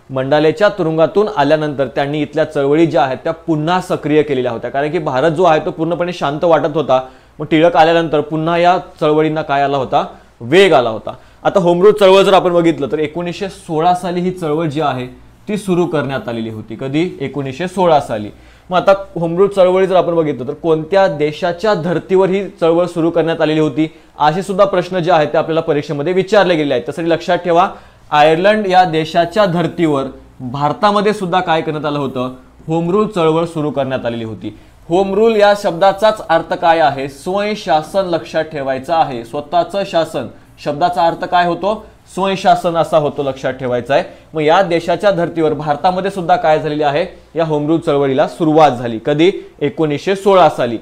मंडालेच्या तुरुंगातून आल्यानंतर त्यांनी इथल्या चळवळी ज्या आहेत त्या पुन्हा सक्रिय केलेल्या होत्या, कारण की भारत जो आहे तो पूर्णपणे शांत वाटत होता। मग टिळक आल्यानंतर पुन्हा या चळवळींना काय आला होता, वेग आला होता। आता होम रूल चळवळ जर आपण बघितलं तर 1916 साली ही चळवळ जी आहे ती सुरू करण्यात आलेली होती। कधी? 1916 साली। मग आता होम रूल चळवळी जर आपण बघितलं तर कोणत्या देशाच्या धर्तीवर ही चळवळ सुरू करण्यात आलेली होती, असे सुद्धा प्रश्न जे आहेत ते आपल्याला परीक्षेमध्ये विचारले गेले आहेत। त्यासाठी लक्षात ठेवा, आयर्लंड या देशाच्या धर्तीवर भारतामध्ये सुद्धा काय करण्यात आलं होतं, होम रूल चळवळ सुरू करण्यात आलेली होती। होम रूल या शब्दाचाच अर्थ काय आहे, स्वयंशासन लक्षात ठेवायचा आहे। स्वतःचं शासन शब्दाचा अर्थ काय होतो, स्वयंशासन असा होतो, लक्षात ठेवायचा आहे। मग या देशाच्या धर्तीवर भारतामध्ये सुद्धा काय झालेली आहे, या होम रूल चळवळीला सुरुवात झाली। कधी? 1916 साली।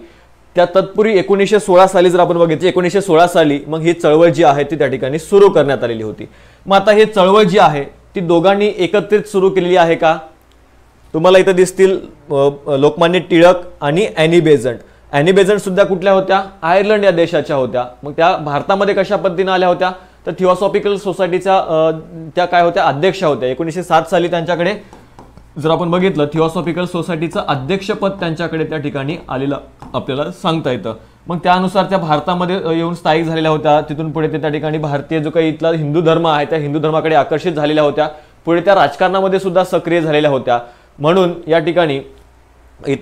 त्या तत्पूर्वी 1916 साली जर आपण बघितलं, 1916 साली मग ही चळवळ जी आहे ती त्या ठिकाणी सुरू करण्यात आलेली होती। मग आता ही चळवळ जी आहे ती दोघांनी एकत्रित सुरू केलेली आहे का? तुम्हाला इथं दिसतील लोकमान्य टिळक आणि ॲनी बेझंट। ॲनी बेझंट सुद्धा कुठल्या होत्या, आयर्लंड या देशाच्या होत्या। मग त्या भारतामध्ये कशा पद्धतीने आल्या होत्या, तर थिओसॉफिकल सोसायटीच्या त्या काय होत्या, अध्यक्ष होत्या। 1907 साली त्यांच्याकडे जर आपण बघितलं थिओसॉफिकल सोसायटीचं अध्यक्षपद त्यांच्याकडे त्या ठिकाणी आलेलं आपल्याला सांगता येतं। मग त्यानुसार त्या भारतामध्ये येऊन स्थायिक झालेल्या होत्या। तिथून पुढे ते त्या ठिकाणी भारतीय जो काही इथला हिंदू धर्म आहे त्या हिंदू धर्माकडे आकर्षित झालेल्या होत्या। पुढे त्या राजकारणामध्ये सुद्धा सक्रिय झालेल्या होत्या। म्हणून या ठिकाणी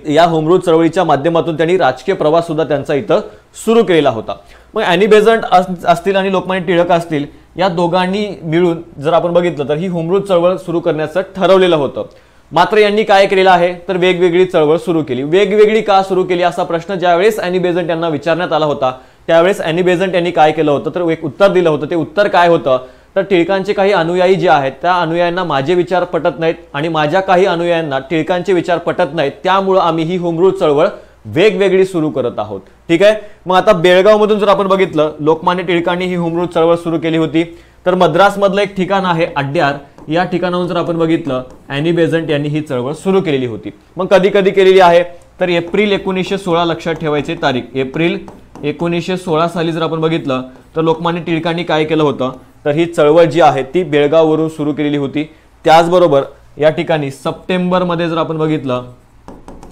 या होम रूल चळवळीच्या माध्यमातून त्यांनी राजकीय प्रवास सुद्धा त्यांचा इथं सुरू केलेला होता। मग ॲनी बेझंट असतील आणि लोकमान्य टिळक असतील, या दोघांनी मिळून जर आपण बघितलं तर ही होम रूल चळवळ सुरू करण्याचं ठरवलेलं होतं। मात्र यांनी काय केलेलं आहे, तर वेगवेगळी चळवळ सुरू केली। वेगवेगळी का सुरू केली असा प्रश्न ज्यावेळेस ॲनी बेझंट यांना विचारण्यात आला होता, त्यावेळेस ॲनी बेझंट यांनी काय केलं होतं, तर एक उत्तर दिलं होतं। ते उत्तर काय होतं, तर टिळकांचे काही अनुयायी जे आहेत त्या अनुयायांना माझे विचार पटत नाहीत आणि माझ्या काही अनुयायांना टिळकांचे विचार पटत नाहीत, त्यामुळे आम्ही ही होम रूल चळवळ वेगवेगळी सुरू करत आहोत। ठीक आहे। मग आता बेळगाव मधून जर आपण बघितलं, लोकमान्य टिळकांनी ही होम रूल चळवळ सुरू केली होती। तर मद्रास मधलं एक ठिकाण आहे अड्यार, या ठिकाणाहून जर आपण बघितलं ॲनी बेझंट यांनी ही चळवळ सुरू केलेली होती। मग कधी कधी केलेली आहे, तर एप्रिल 1916 लक्षात ठेवायची तारीख, एप्रिल 1916 साली जर आपण बघितलं तर लोकमान्य टिळकांनी काय केलं होतं, तर ही चळवळ जी आहे ती बेळगाववरून सुरू केलेली होती। त्याचबरोबर या ठिकाणी सप्टेंबरमध्ये जर आपण बघितलं,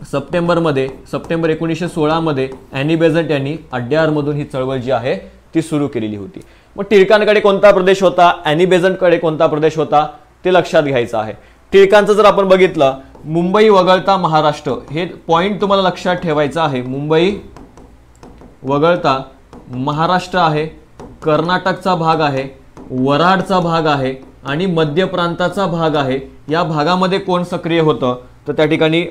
सप्टेंबर 1916 मध्ये ॲनी बेझंट यांनी अड्यारमधून ही चळवळ जी आहे ती सुरू केलेली होती। मग टिळकांकडे कोणता प्रदेश होता, ॲनी बेझंटकडे कोणता प्रदेश होता, ते लक्षात घ्यायचं आहे। टिळकांचं जर आपण बघितलं, मुंबई वगळता महाराष्ट्र, हे पॉइंट तुम्हाला लक्षात ठेवायचं आहे। मुंबई वगळता महाराष्ट्र आहे, कर्नाटकचा भाग आहे, वऱ्हाडचा भाग आहे आणि मध्य प्रांताचा भाग आहे। या भागामध्ये कोण सक्रिय होतं, तर त्या ठिकाणी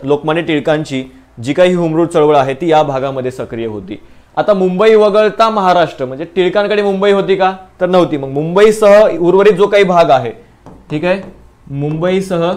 लोकमान्य टिळकांची जी काही होम रूल चळवळ आहे ती या भागामध्ये सक्रिय होती। आता मुंबई वगळता महाराष्ट्र म्हणजे टिळकांकडे मुंबई होती का, तर नव्हती। मग मुंबईसह उर्वरित जो काही भाग आहे, ठीक आहे, मुंबईसह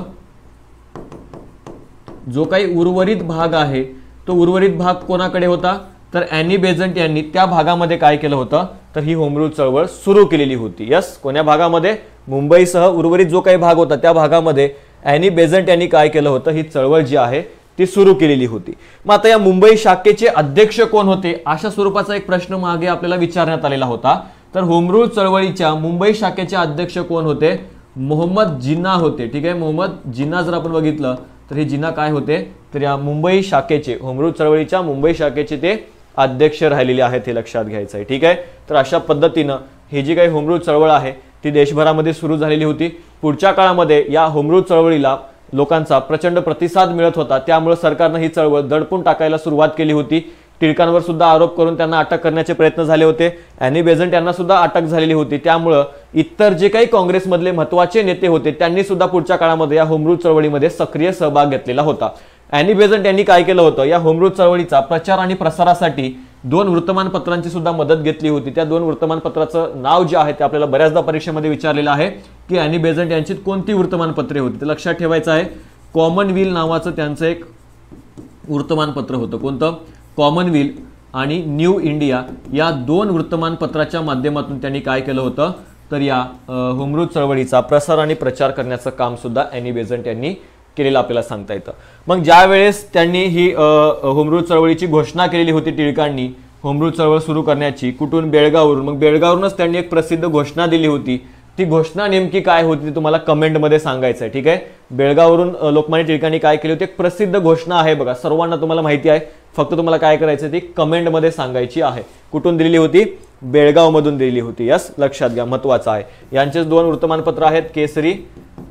जो काही उर्वरित भाग आहे तो उर्वरित भाग कोणाकडे होता, तर ॲनी बेझंट यांनी त्या भागामध्ये काय केलं होतं, तर ही होम रूल चळवळ सुरू केलेली होती। यस, कोण्या भागामध्ये, मुंबईसह उर्वरित जो काही भाग होता त्या भागामध्ये ॲनी बेझंट यांनी काय केलं होतं, ही चळवळ जी आहे ती सुरू केलेली होती। मग आता या मुंबई शाखेचे अध्यक्ष कोण होते, अशा स्वरूपाचा एक प्रश्न मागे आपल्याला विचारण्यात आलेला होता। तर होम रूल चळवळीच्या मुंबई शाखेचे अध्यक्ष कोण होते, मोहम्मद जिन्ना होते। ठीक आहे, मोहम्मद जिन्ना जर आपण बघितलं तर हे जिन्ना काय होते, तर या मुंबई शाखेचे, होम रूल चळवळीच्या मुंबई शाखेचे ते अध्यक्ष राहिलेले आहेत, हे लक्षात घ्यायचं आहे। ठीक आहे, तर अशा पद्धतीनं ही जी काही होम रूल चळवळ आहे ती देशभरामध्ये सुरू झालेली होती। पुढच्या काळामध्ये या होम रूल चळवळीला लोकांचा प्रचंड प्रतिसाद मिळत होता, त्यामुळे सरकारने ही चळवळ दडपून टाकायला सुरुवात केली होती। टिळकांवर सुद्धा आरोप करून त्यांना अटक करण्याचे प्रयत्न झाले होते। ॲनी बेझंट यांना सुद्धा अटक झालेली होती, त्यामुळे इतर जे काही काँग्रेसमधले महत्त्वाचे नेते होते त्यांनी सुद्धा पुढच्या काळामध्ये या होम रूल चळवळीमध्ये सक्रिय सहभाग घेतलेला होता। ॲनी बेझंट यांनी काय केलं होतं, या होम रूल चळवळीचा प्रचार आणि प्रसारासाठी 2 वर्तमानपत्रांची सुद्धा मदत घेतली होती। त्या 2 वर्तमानपत्राचं नाव जे आहे ते आपल्याला बऱ्याचदा परीक्षेमध्ये विचारलेलं आहे की ॲनी बेझंट यांची कोणती वर्तमानपत्रे होती, ते लक्षात ठेवायचं आहे। कॉमनवेल नावाचं त्यांचं एक वर्तमानपत्र होतं, कोणतं, कॉमनवेल आणि न्यू इंडिया, या 2 वर्तमानपत्राच्या माध्यमातून त्यांनी काय केलं होतं, तर या होम रूल चळवळीचा प्रसार आणि प्रचार करण्याचं काम सुद्धा ॲनी बेझंट यांनी केलेलं आपल्याला सांगता येतं। मग ज्या वेळेस त्यांनी ही होम रूल चळवळीची घोषणा केलेली होती टिळकांनी होम रूल चळवळ सुरू करण्याची, कुठून, बेळगाववरून, मग बेळगावरूनच त्यांनी एक प्रसिद्ध घोषणा दिली होती, ती घोषणा नेमकी काय होती ती तुम्हाला कमेंटमध्ये सांगायचं आहे, ठीक आहे. बेळगाववरून लोकमान्य टिळकांनी काय केली होती, एक प्रसिद्ध घोषणा आहे बघा, सर्वांना तुम्हाला माहिती आहे, फक्त तुम्हाला काय करायचं ती कमेंटमध्ये सांगायची आहे. कुठून दिलेली होती, बेळगावमधून दिलेली होती. यस, लक्षात घ्या, महत्वाचं आहे. यांचेच 2 वृत्तमानपत्र आहेत, केसरी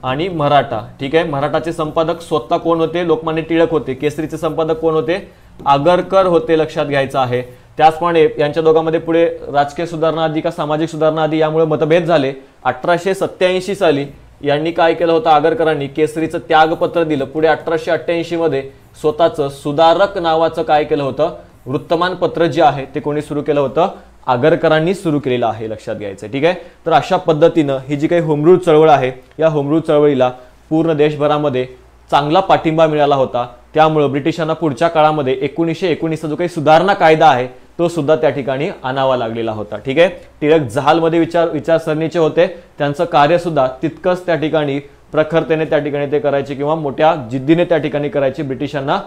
आणि मराठा, ठीक आहे. मराठाचे संपादक स्वतः कोण होते, लोकमान्य टिळक होते. केसरीचे संपादक कोण होते, आगरकर होते, लक्षात घ्यायचं आहे. त्याचप्रमाणे यांच्या दोघांमध्ये पुढे राजकीय सुधारणा आधी का सामाजिक सुधारणा आधी यामुळे मतभेद झाले. 1887 साली यांनी काय केलं होतं, आगरकरांनी केसरीचं त्यागपत्र दिलं. पुढे 1888 मध्ये स्वतःचं सुधारक नावाचं काय केलं होतं, वृत्तमानपत्र जे आहे ते कोणी सुरू केलं होतं, आगरकरांनी सुरू केलेलं आहे, लक्षात घ्यायचं, ठीक आहे. तर अशा पद्धतीनं ही जी काही होम रूल चळवळ आहे, या होम रूल चळवळीला पूर्ण देशभरामध्ये चांगला पाठिंबा मिळाला होता. त्यामुळे ब्रिटिशांना पुढच्या काळामध्ये 1919 जो काही सुधारणा कायदा आहे तो सुद्धा त्या ठिकाणी आणावा लागलेला होता, ठीक आहे. टिळक जहालमध्ये विचारसरणीचे होते, त्यांचं कार्य सुद्धा तितकंच त्या ठिकाणी प्रखरतेने त्या ठिकाणी ते करायचे किंवा मोठ्या जिद्दीने त्या ठिकाणी करायचे, ब्रिटिशांना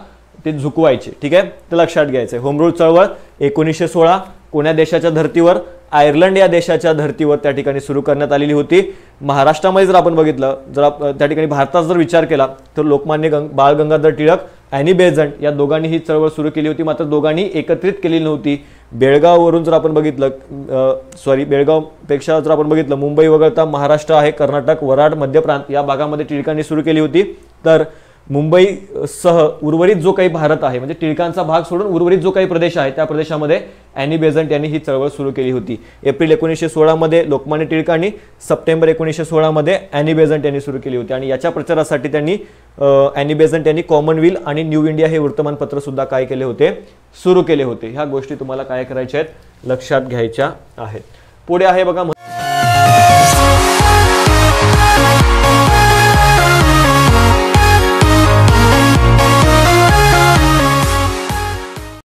ते झुकवायचे, ठीक आहे. तर लक्षात घ्यायचं, होम रूल चळवळ 1916 कोण्या देशाच्या धर्तीवर, आयर्लंड या देशाच्या धर्तीवर त्या ठिकाणी सुरू करण्यात आलेली होती. महाराष्ट्रामध्ये जर आपण बघितलं, जर त्या ठिकाणी भारतात जर विचार केला तर लोकमान्य बाळ गंगाधर टिळक, ॲनी बेझंट या दोघांनी ही चळवळ सुरू केली होती. मात्र दोघांनी एकत्रित केलेली नव्हती. बेळगाववरून जर आपण बघितलं, बेळगावपेक्षा जर आपण बघितलं, मुंबई वगळता महाराष्ट्र आहे, कर्नाटक, वराड, मध्य प्रांत या भागामध्ये टिळकांनी सुरू केली होती. तर मुंबई सह उर्वरित जो काही भारत आहे, म्हणजे टिळकांचा भाग सोडून उर्वरित जो काही प्रदेश आहे त्या प्रदेशामध्ये ॲनी बेझंट यांनी ही चळवळ सुरू केली होती. एप्रिल 1916 मध्ये लोकमान्य टिळकांनी, सप्टेंबर 1916 मध्ये ॲनी बेझंट यांनी सुरू केली होती. आणि याच्या प्रचारासाठी त्यांनी ॲनी बेझंट यांनी कॉमनवेल्थ आणि न्यू इंडिया हे वृत्तमानपत्र सुद्धा काय केले होते, सुरू केले होते. ह्या गोष्टी तुम्हाला काय करायच्या आहेत, लक्षात घ्यायच्या आहेत. पुढे आहे बघा